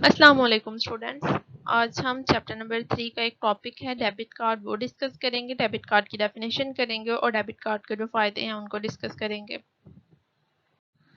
अस्सलाम वालेकुम स्टूडेंट्स। आज हम चैप्टर नंबर 3 का एक टॉपिक है डेबिट कार्ड, वो डिस्कस करेंगे। डेबिट कार्ड की डेफिनेशन करेंगे और डेबिट कार्ड के जो फ़ायदे हैं उनको डिस्कस करेंगे।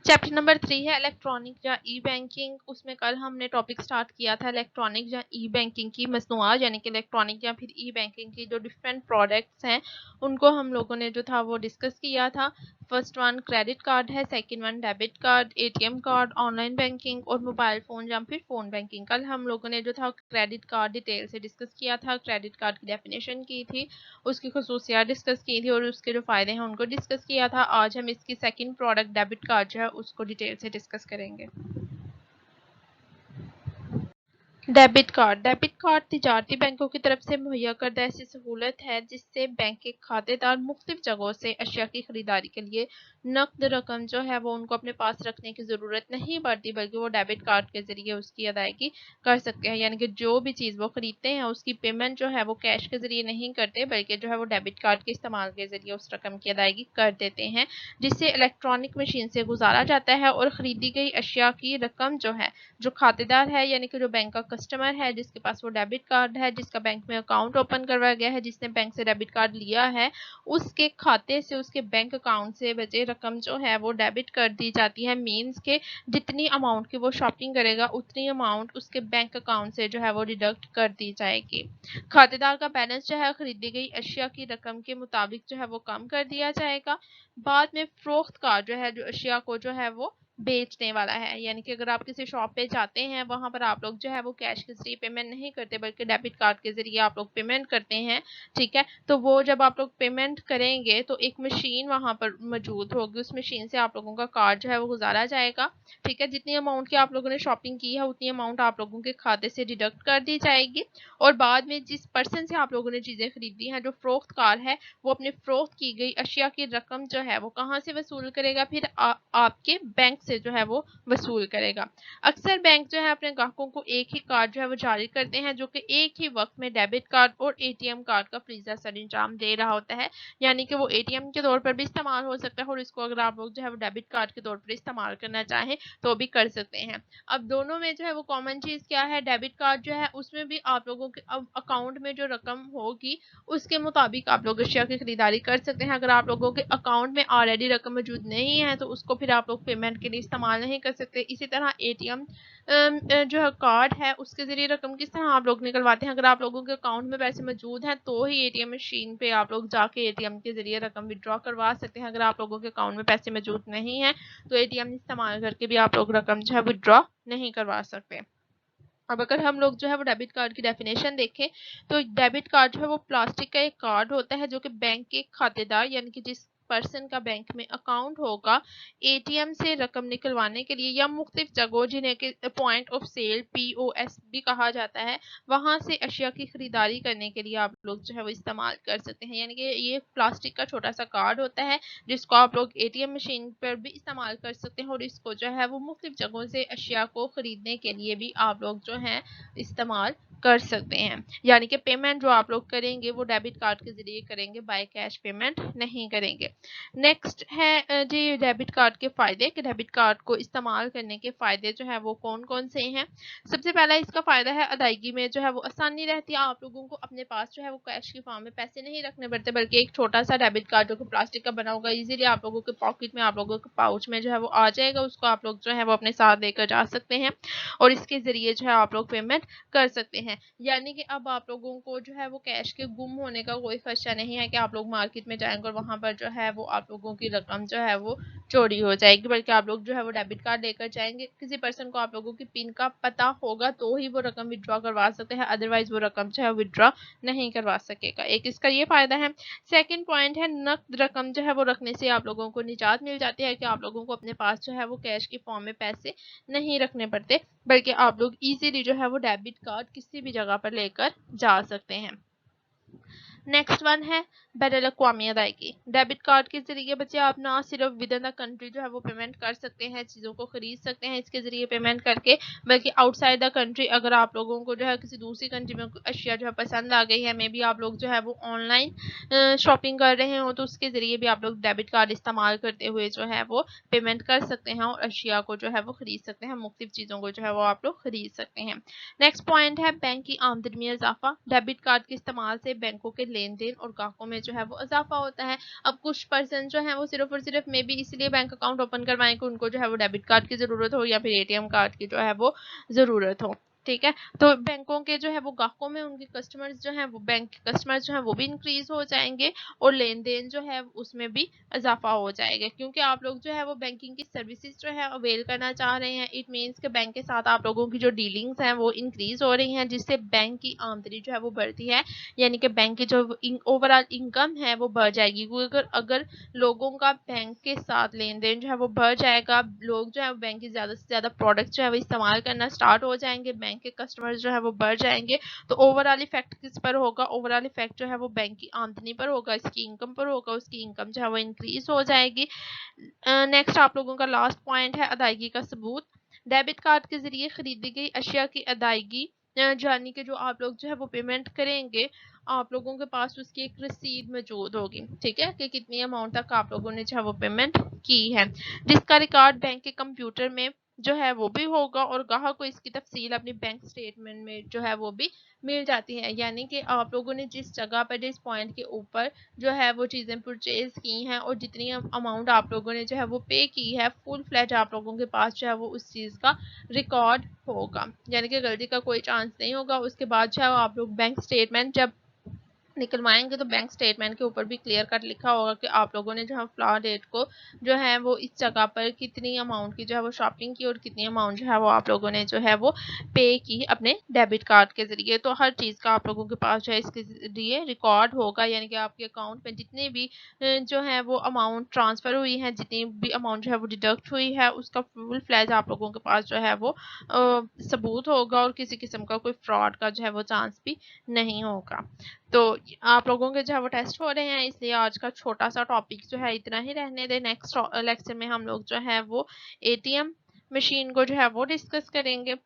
चैप्टर नंबर 3 है इलेक्ट्रॉनिक या ई बैंकिंग। उसमें कल हमने टॉपिक स्टार्ट किया था इलेक्ट्रॉनिक या ई बैंकिंग की मसनूआत, यानी कि इलेक्ट्रॉनिक या फिर ई बैंकिंग की जो डिफरेंट प्रोडक्ट्स हैं उनको हम लोगों ने जो था वो डिस्कस किया था। फर्स्ट वन क्रेडिट कार्ड है, second one debit card, ATM card, online banking और मोबाइल फ़ोन या फिर फ़ोन बैंकिंग। कल हम लोगों ने जो था क्रेडिट कार्ड डिटेल से डिस्कस किया था, क्रेडिट कार्ड की डेफिनेशन की थी, उसकी खसूसियात डिस्कस की थी और उसके जो फ़ायदे हैं उनको डिस्कस किया था। आज हम इसकी सेकंड प्रोडक्ट डेबिट कार्ड जो है उसको डिटेल से डिस्कस करेंगे। डेबिट कार्ड तिजारती बैंकों की तरफ से मुहैया करदा ऐसी सहूलत है जिससे बैंक के खातेदार मुख्तलिफ जगहों से अशिया की खरीदारी के लिए नकद रकम जो है वो उनको अपने पास रखने की ज़रूरत नहीं पड़ती, बल्कि वो डेबिट कार्ड के ज़रिए उसकी अदायगी कर सकते हैं। यानी कि जो भी चीज़ वो ख़रीदते हैं उसकी पेमेंट जो है वो कैश के ज़रिए नहीं करते, बल्कि जो है वो डेबिट कार्ड के इस्तेमाल के ज़रिए उस रकम की अदायगी कर देते हैं, जिससे इलेक्ट्रॉनिक मशीन से गुजारा जाता है और ख़रीदी गई अशिया की रकम जो है, जो खातेदार है यानी कि जो बैंक का कस्टमर है जिसके पास वो डेबिट कार्ड है, जिसका बैंक में अकाउंट ओपन करवाया गया है, जिसने बैंक से डेबिट कार्ड लिया है, उसके खाते से उसके बैंक अकाउंट से बचे रकम जो है वो डेबिट कर दी जाती है। मीन्स के जितनी अमाउंट की वो शॉपिंग करेगा उतनी अमाउंट उसके बैंक अकाउंट से जो है वो डिडक्ट कर दी जाएगी। खातेदार का बैलेंस जो है खरीदी गई अशिया की रकम के मुताबिक जो है वो कम कर दिया जाएगा। बाद में फरोख्त कार्ड जो है जो अशिया को जो है वो बेचने वाला है, यानी कि अगर आप किसी शॉप पे जाते हैं वहां पर आप लोग जो है वो कैश के जरिए पेमेंट नहीं करते बल्कि डेबिट कार्ड के जरिए आप लोग पेमेंट करते हैं। ठीक है, तो वो जब आप लोग पेमेंट करेंगे तो एक मशीन वहां पर मौजूद होगी, उस मशीन से आप लोगों का कार्ड जो है वो गुजारा जाएगा। ठीक है, जितनी अमाउंट की आप लोगों ने शॉपिंग की है उतनी अमाउंट आप लोगों के खाते से डिडक्ट कर दी जाएगी और बाद में जिस पर्सन से आप लोगों ने चीजें खरीदी हैं, जो फरोख्तकार है, वो अपने फरोख्त की गई अशिया की रकम जो है वो कहाँ से वसूल करेगा? फिर आपके बैंक से जो है वो वसूल करेगा। अक्सर बैंक जो है अपने ग्राहकों को एक ही कार्ड जो है वो जारी करते हैं, जो कि एक ही वक्त में डेबिट कार्ड और एटीएम कार्ड का फरीजा सर अंजाम दे रहा होता है। यानी कि वो एटीएम के तौर पर भी इस्तेमाल हो सकता है और इसको अगर आप लोग जो है वो डेबिट कार्ड के तौर पर इस्तेमाल करना चाहें तो भी कर सकते हैं। अब दोनों में जो है वो कॉमन चीज़ क्या है? डेबिट कार्ड जो है उसमें भी आप लोगों के अकाउंट में जो रकम होगी उसके मुताबिक आप लोग अशिया की खरीदारी कर सकते हैं। अगर आप लोगों के अकाउंट में ऑलरेडी रकम मौजूद नहीं है तो उसको फिर आप लोग पेमेंट के लिए इस्तेमाल नहीं कर सकते। इसी तरह एटीएम जो है कार्ड है उसके ज़रिए रकम किस तरह आप लोग निकलवाते हैं? अगर आप लोगों के अकाउंट में पैसे मौजूद हैं तो ही एटीएम मशीन पे आप लोग जाके एटीएम के ज़रिए रकम विड्रॉ करवा सकते हैं। अगर आप लोगों के अकाउंट में पैसे मौजूद नहीं हैं तो एटीएम इस्तेमाल करके भी आप लोग रकम जो है विड्रॉ नहीं करवा सकते। अब अगर हम लोग जो है वो डेबिट कार्ड की डेफिनेशन देखें तो डेबिट कार्ड जो है वो प्लास्टिक का एक कार्ड होता है जो कि बैंक के खातेदार यानी कि जिस पर्सन का बैंक में अकाउंट होगा एटीएम से रकम निकलवाने के लिए या मुख्तलिफ जगहों जिन्हें कि पॉइंट ऑफ सेल पीओएस भी कहा जाता है, वहां से अशिया की खरीदारी करने के लिए आप लोग जो है वो इस्तेमाल कर सकते हैं। यानी कि ये प्लास्टिक का छोटा सा कार्ड होता है जिसको आप लोग एटीएम मशीन पर भी इस्तेमाल कर सकते हैं और इसको जो है वो मुख्तलिफ जगहों से अशिया को खरीदने के लिए भी आप लोग जो हैं इस्तेमाल कर सकते हैं। यानी कि पेमेंट जो आप लोग करेंगे वो डेबिट कार्ड के जरिए करेंगे, बाय कैश पेमेंट नहीं करेंगे। नेक्स्ट है जी डेबिट कार्ड के फ़ायदे कि डेबिट कार्ड को इस्तेमाल करने के फ़ायदे जो है वो कौन कौन से हैं। सबसे पहला इसका फ़ायदा है अदायगी में जो है वो आसानी रहती है। आप लोगों को अपने पास जो है वो कैश की फॉर्म में पैसे नहीं रखने पड़ते, बल्कि एक छोटा सा डेबिट कार्ड जो कि प्लास्टिक का बना होगा इजीली आप लोगों के पॉकेट में, आप लोगों के पाउच में जो है वो आ जाएगा। उसको आप लोग जो है वो अपने साथ लेकर जा सकते हैं और इसके ज़रिए जो है आप लोग पेमेंट कर सकते हैं। यानी कि अब आप लोगों को जो है वो कैश के गुम होने का कोई खदशा नहीं है कि आप लोग मार्केट में जाएंगे और वहां पर जो है वो आप लोगों की रकम जो है वो चोरी हो जाएगी, बल्कि आप लोग जो है वो डेबिट कार्ड लेकर जाएंगे। किसी पर्सन को आप लोगों की पिन का पता होगा तो ही वो रकम विड्रॉ करवा सकते हैं, अदरवाइज वो रकम जो है विड्रॉ नहीं करवा सकेगा। एक इसका ये फायदा है। सेकंड पॉइंट है नकद रकम जो है वो रखने से आप लोगों को निजात मिल जाती है कि आप लोगों को अपने पास जो है वो कैश की फॉर्म में पैसे नहीं रखने पड़ते, बल्कि आप लोग इजीली जो है वो डेबिट कार्ड किसी भी जगह पर लेकर जा सकते हैं। नेक्स्ट वन है बैनुल अक़वामी अदायगी। डेबिट कार्ड के जरिए बच्चे आप ना सिर्फ विद इन द कंट्री जो है वो पेमेंट कर सकते हैं, चीज़ों को खरीद सकते हैं इसके जरिए पेमेंट करके, बल्कि आउटसाइड द कंट्री अगर आप लोगों को जो है किसी दूसरी कंट्री में अशिया जो है पसंद आ गई है, मे बी आप लोग जो है वो ऑनलाइन शॉपिंग कर रहे हो, तो उसके जरिए भी आप लोग डेबिट कार्ड इस्तेमाल करते हुए जो है वो पेमेंट कर सकते हैं और अशिया को जो है वो खरीद सकते हैं, मुख्तलिफ चीज़ों को जो है वो आप लोग खरीद सकते हैं। नेक्स्ट पॉइंट है बैंक की आमदनी में इजाफा। डेबिट कार्ड के इस्तेमाल से बैंकों के लेन देन और ग्राहकों में जो है वो इजाफा होता है। अब कुछ पर्सन जो है वो सिर्फ और सिर्फ मे बी इसलिए बैंक अकाउंट ओपन करवाएं कि उनको जो है वो डेबिट कार्ड की जरूरत हो या फिर एटीएम कार्ड की जो है वो जरूरत हो, ठीक है। तो बैंकों के जो है वो ग्राहकों में उनके कस्टमर्स जो है वो बैंक के कस्टमर्स जो है वो भी इंक्रीज हो जाएंगे और लेन देन जो है उसमें भी इजाफा हो जाएगा, क्योंकि आप लोग जो है वो बैंकिंग की सर्विसेज जो है अवेल करना चाह रहे हैं। इट मीन्स के बैंक के साथ आप लोगों की जो डीलिंग्स हैं वो इंक्रीज हो रही हैं, जिससे बैंक की आमदनी जो है वो बढ़ती है, यानी कि बैंक की जो ओवरऑल इनकम है वो बढ़ जाएगी। अगर अगर लोगों का बैंक के साथ लेन देन जो है वो बढ़ जाएगा, लोग जो है बैंक की ज़्यादा से ज़्यादा प्रोडक्ट जो है वो इस्तेमाल करना स्टार्ट हो जाएंगे, बैंक के कस्टमर्स जो है वो बढ़ जाएंगे, तो ओवरऑल इफेक्ट किस पर होगा? ओवरऑल इफेक्ट जो है वो बैंक की आमदनी पर होगा, इसकी इनकम पर होगा, उसकी इनकम जो है वो इंक्रीज हो जाएगी। नेक्स्ट आप लोगों का लास्ट पॉइंट है अदायगी का सबूत। डेबिट कार्ड के जरिए खरीदी गई अशिया की अदायगी, यानी कि जो आप लोग जो है वो पेमेंट करेंगे, आप लोगों के पास उसकी एक रसीद मौजूद होगी, ठीक है, कि कितनी अमाउंट तक आप लोगों ने जो है वो पेमेंट की है, जिसका रिकॉर्ड बैंक के कंप्यूटर में जो है वो भी होगा और ग्राहक को इसकी तफसील अपनी बैंक स्टेटमेंट में जो है वो भी मिल जाती है। यानी कि आप लोगों ने जिस जगह पर, जिस पॉइंट के ऊपर जो है वो चीज़ें परचेज की हैं और जितनी अमाउंट आप लोगों ने जो है वो पे की है, फुल फ्लैज आप लोगों के पास जो है वो उस चीज़ का रिकॉर्ड होगा, यानी कि गलती का कोई चांस नहीं होगा। उसके बाद जो है आप लोग बैंक स्टेटमेंट जब निकलवाएंगे तो बैंक स्टेटमेंट के ऊपर भी क्लियर कट लिखा होगा कि आप लोगों ने जो है फ्लावर डेट को जो है वो इस जगह पर कितनी अमाउंट की जो है वो शॉपिंग की और कितनी अमाउंट जो है वो आप लोगों ने जो है वो पे की अपने डेबिट कार्ड के जरिए। तो हर चीज़ का आप लोगों के पास जो है इसके जरिए रिकॉर्ड होगा, यानी कि आपके अकाउंट में जितने भी जो है वो अमाउंट ट्रांसफ़र हुई है, जितनी भी अमाउंट जो है वो डिडक्ट हुई है, उसका फुल फ्लैज आप लोगों के पास जो है वो सबूत होगा और किसी किस्म का कोई फ्रॉड का जो है वो चांस भी नहीं होगा। तो आप लोगों के जो है वो टेस्ट हो रहे हैं, इसलिए आज का छोटा सा टॉपिक जो है इतना ही रहने दें। नेक्स्ट लेक्चर में हम लोग जो है वो एटीएम मशीन को जो है वो डिस्कस करेंगे।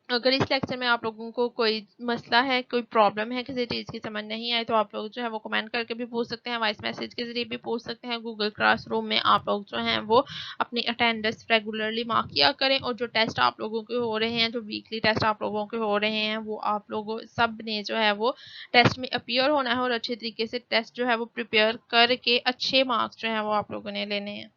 अगर इस लेक्चर में आप लोगों को कोई मसला है, कोई प्रॉब्लम है, किसी चीज़ की समझ नहीं आए, तो आप लोग जो है वो कमेंट करके भी पूछ सकते हैं, वॉइस मैसेज के जरिए भी पूछ सकते हैं। गूगल क्लासरूम में आप लोग जो हैं वो अपनी अटेंडेंस रेगुलरली मार्क किया करें और जो टेस्ट आप लोगों के हो रहे हैं, जो वीकली टेस्ट आप लोगों के हो रहे हैं, वो आप लोगों सब ने जो है वो टेस्ट में अपीयर होना है और अच्छे तरीके से टेस्ट जो है वो प्रिपेयर करके अच्छे मार्क्स जो है वो आप लोगों ने लेने हैं।